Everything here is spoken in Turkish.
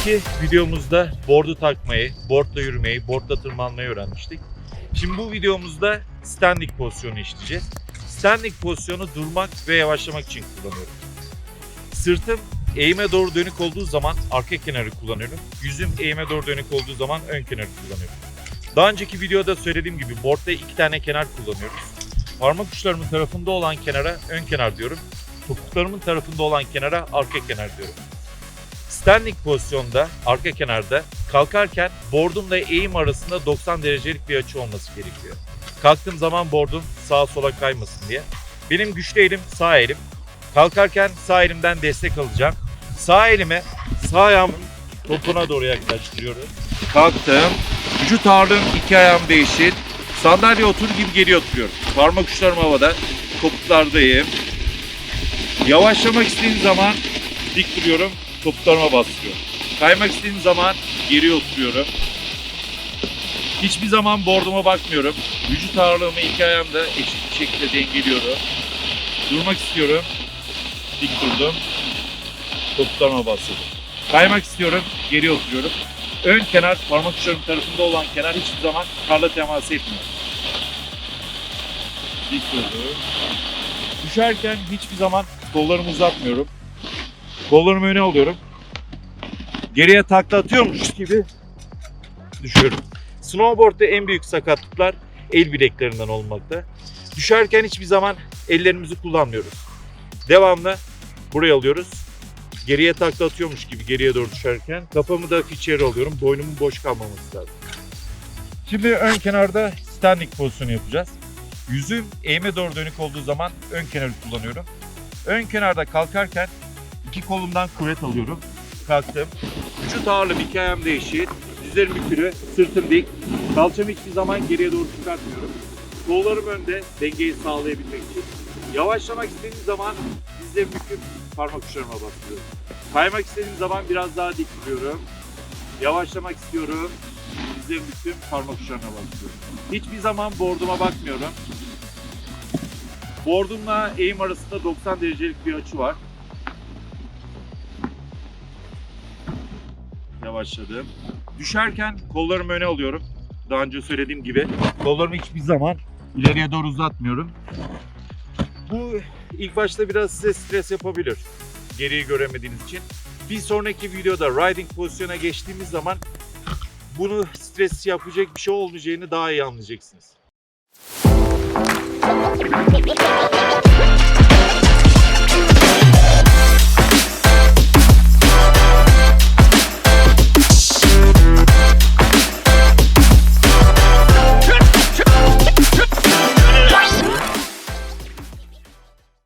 önceki videomuzda board'u takmayı, board'la yürümeyi, board'la tırmanmayı öğrenmiştik. Şimdi bu videomuzda standing pozisyonu işleyeceğiz. Standing pozisyonu durmak ve yavaşlamak için kullanıyorum. Sırtım eğime doğru dönük olduğu zaman arka kenarı kullanıyorum. Yüzüm eğime doğru dönük olduğu zaman ön kenarı kullanıyorum. Daha önceki videoda söylediğim gibi board'da 2 tane kenar kullanıyoruz. Parmak uçlarımın tarafında olan kenara ön kenar diyorum. Topuklarımın tarafında olan kenara arka kenar diyorum. Standing pozisyonda, arka kenarda kalkarken board'umla eğim arasında 90 derecelik bir açı olması gerekiyor. Kalktığım zaman board'um sağa sola kaymasın diye. Benim güçlü elim sağ elim. Kalkarken sağ elimden destek alacağım. Sağ elime sağ ayağımın topuna doğru yaklaştırıyorum. Kalktım. Vücut ağırlığım iki ayağım değişir. Sandalye oturur gibi geri oturuyorum. Parmak uçlarım havada. Topuklardayım. Yavaşlamak istediğim zaman dik duruyorum. Topuklarıma bastırıyorum. Kaymak istediğim zaman geri oturuyorum. Hiçbir zaman board'uma bakmıyorum. Vücut ağırlığımı iki ayağımda eşit bir şekilde dengeliyorum. Durmak istiyorum. Dik durdum. Topuklarıma bastırdım. Kaymak istiyorum. Geri oturuyorum. Ön kenar, parmak uçlarım tarafında olan kenar hiçbir zaman karla temas etmiyor. Dik durdum. Düşerken hiçbir zaman kollarımı uzatmıyorum. Kollarımı öne alıyorum. Geriye takla atıyormuş gibi düşüyorum. Snowboard'da en büyük sakatlıklar el bileklerinden olmakta. Düşerken hiçbir zaman ellerimizi kullanmıyoruz. Devamlı buraya alıyoruz. Geriye takla atıyormuş gibi geriye doğru düşerken kafamı da içeri alıyorum. Boynumun boş kalmaması lazım. Şimdi ön kenarda standing pozisyonu yapacağız. Yüzüm eğime doğru dönük olduğu zaman ön kenarı kullanıyorum. Ön kenarda kalkarken iki kolumdan kuvvet alıyorum. Kalktım. Vücut ağırlığım iki ayağım değişir. Dizlerim bükülü, sırtım dik. Kalçamı hiçbir zaman geriye doğru çıkartmıyorum. Kollarım önde dengeyi sağlayabilmek için. Yavaşlamak istediğim zaman dizlerimi büküp parmak uçlarıma bastırıyorum. Kaymak istediğim zaman biraz daha dik duruyorum. Yavaşlamak istiyorum. Dizlerimi büküp parmak uçlarına bastırıyorum. Hiçbir zaman board'uma bakmıyorum. Board'umla eğim arasında 90 derecelik bir açı var. Yavaşladım. Düşerken kollarımı öne alıyorum. Daha önce söylediğim gibi kollarımı hiçbir zaman ileriye doğru uzatmıyorum. Bu ilk başta biraz size stres yapabilir. Geriyi göremediğiniz için. Bir sonraki videoda riding pozisyona geçtiğimiz zaman bunu stres yapacak bir şey olmayacağını daha iyi anlayacaksınız.